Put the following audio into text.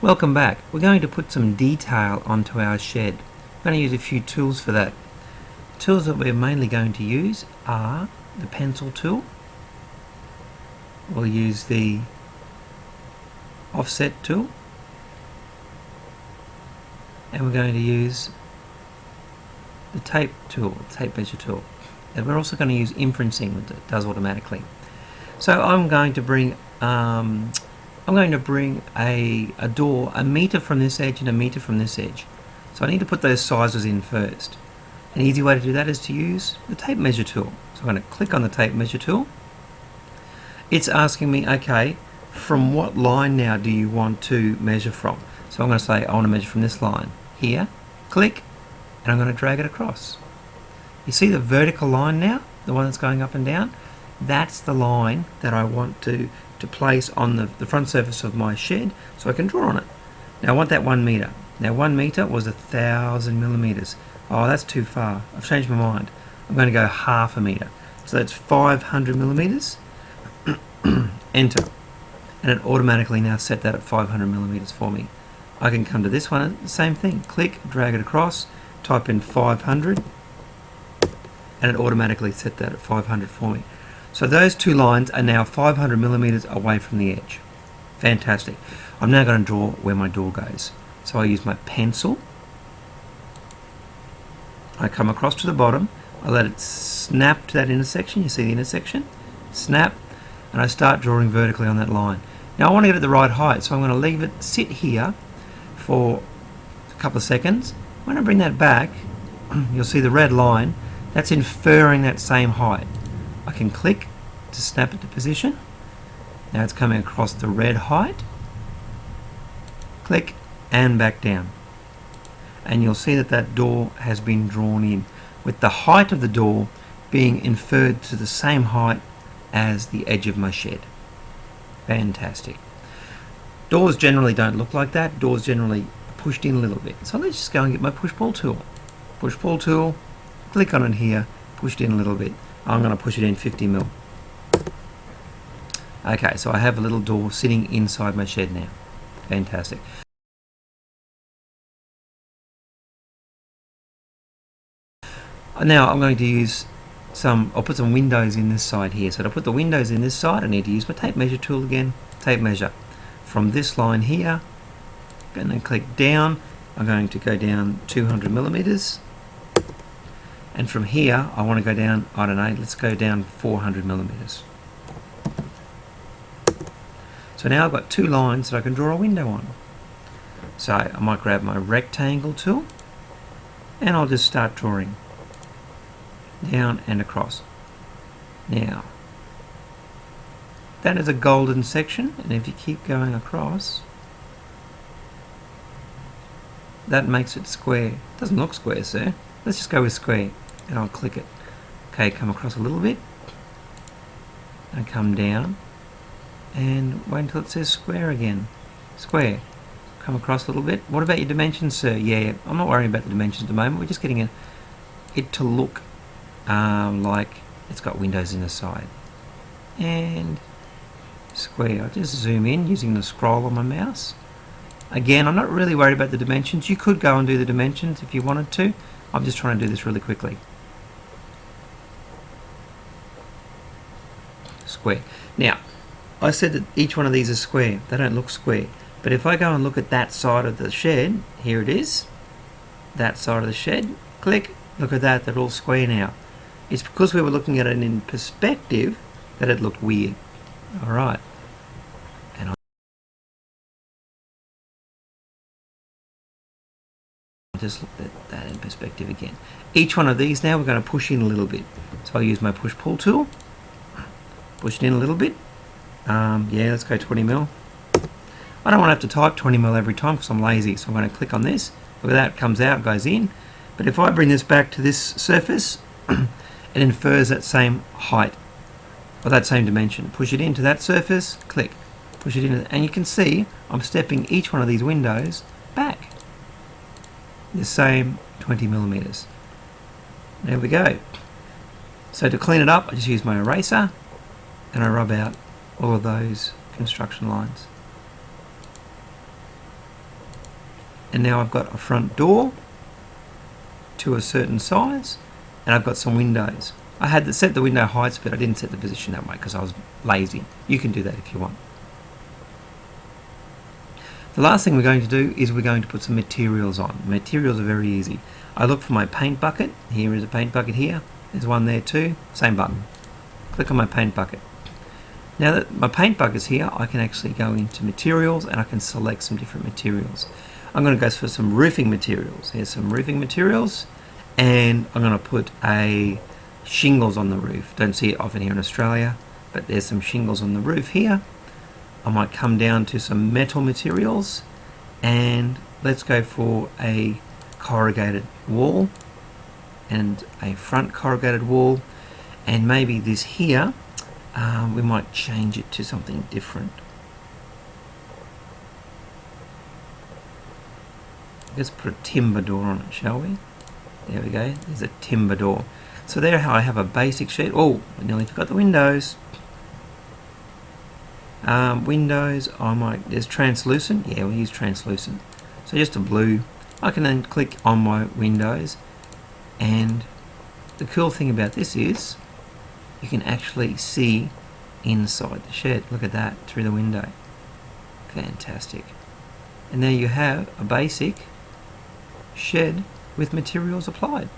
Welcome back. We're going to put some detail onto our shed. I'm going to use a few tools for that. Tools that we're mainly going to use are the pencil tool. We'll use the offset tool. And we're going to use the tape tool, tape measure tool. And we're also going to use inferencing that does automatically. So I'm going to bring a door a meter from this edge and a meter from this edge. So I need to put those sizes in first. An easy way to do that is to use the tape measure tool. So I'm going to click on the tape measure tool. It's asking me, okay, from what line now do you want to measure from? So I'm going to say I want to measure from this line here, click, and I'm going to drag it across. You see the vertical line now, the one that's going up and down? That's the line that I want to place on the front surface of my shed so I can draw on it. Now I want that 1 meter. Now 1 meter was 1,000 millimeters. Oh, that's too far. I've changed my mind. I'm going to go half a meter. So that's 500 millimeters. Enter. And it automatically now set that at 500 millimeters for me. I can come to this one, the same thing. Click, drag it across, type in 500, and it automatically set that at 500 for me. So those two lines are now 500 millimeters away from the edge. Fantastic. I'm now going to draw where my door goes. So I use my pencil. I come across to the bottom. I let it snap to that intersection. You see the intersection? Snap. And I start drawing vertically on that line. Now I want to get it the right height, so I'm going to leave it sit here for a couple of seconds. When I bring that back, you'll see the red line. That's inferring that same height. I can click to snap it to position. Now it's coming across the red height. Click and back down. And you'll see that that door has been drawn in, with the height of the door being inferred to the same height as the edge of my shed. Fantastic. Doors generally don't look like that. Doors generally are pushed in a little bit. So let's just go and get my push pull tool. Push pull tool, click on it here, pushed in a little bit. I'm going to push it in 50 mil. Okay, so I have a little door sitting inside my shed now. Fantastic. Now I'm going to use I'll put some windows in this side here. So to put the windows in this side, I need to use my tape measure tool again. Tape measure. From this line here, and then click down. I'm going to go down 200 millimeters. And from here, I want to go down, I don't know, let's go down 400 millimeters. So now I've got two lines that I can draw a window on. So I might grab my rectangle tool, and I'll just start drawing down and across. Now, that is a golden section, and if you keep going across, that makes it square. Doesn't look square, sir. Let's just go with square, and I'll click it. Okay, come across a little bit, and come down, and wait until it says square again. Square. Come across a little bit. What about your dimensions, sir? Yeah, I'm not worrying about the dimensions at the moment. We're just getting it to look like it's got windows in the side. And square. I'll just zoom in using the scroll on my mouse. Again, I'm not really worried about the dimensions. You could go and do the dimensions if you wanted to. I'm just trying to do this really quickly. Square. Now, I said that each one of these is square. They don't look square. But if I go and look at that side of the shed, here it is. That side of the shed, click, look at that, they're all square now. It's because we were looking at it in perspective that it looked weird. Alright. And I'll just look at that in perspective again. Each one of these now we're going to push in a little bit. So I'll use my push pull tool. Push it in a little bit. Yeah, let's go 20 mil. I don't want to have to type 20 mil every time because I'm lazy. So I'm going to click on this. Look at that, it comes out, goes in. But if I bring this back to this surface, it infers that same height or that same dimension. Push it into that surface, click, push it in, and you can see I'm stepping each one of these windows back the same 20 millimeters. There we go. So to clean it up, I just use my eraser and I rub out all of those construction lines. and now I've got a front door to a certain size, and I've got some windows. I had to set the window heights, but I didn't set the position that way because I was lazy. You can do that if you want. The last thing we're going to do is we're going to put some materials on. Materials are very easy. I look for my paint bucket. Here is a paint bucket here. There's one there too. Same button. Click on my paint bucket. Now that my paint bucket's here, I can actually go into materials and I can select some different materials. I'm going to go for some roofing materials. Here's some roofing materials, and I'm going to put a shingles on the roof. Don't see it often here in Australia, but there's some shingles on the roof here. I might come down to some metal materials, and let's go for a corrugated wall and a front corrugated wall, and maybe this here, we might change it to something different. Let's put a timber door on it, shall we? There we go, there's a timber door. So there I have a basic sheet. Oh, I nearly forgot the windows. Windows, there's translucent. Yeah, we'll use translucent. So just a blue. I can then click on my windows, and the cool thing about this is you can actually see inside the shed. Look at that, through the window. Fantastic. And there you have a basic shed with materials applied.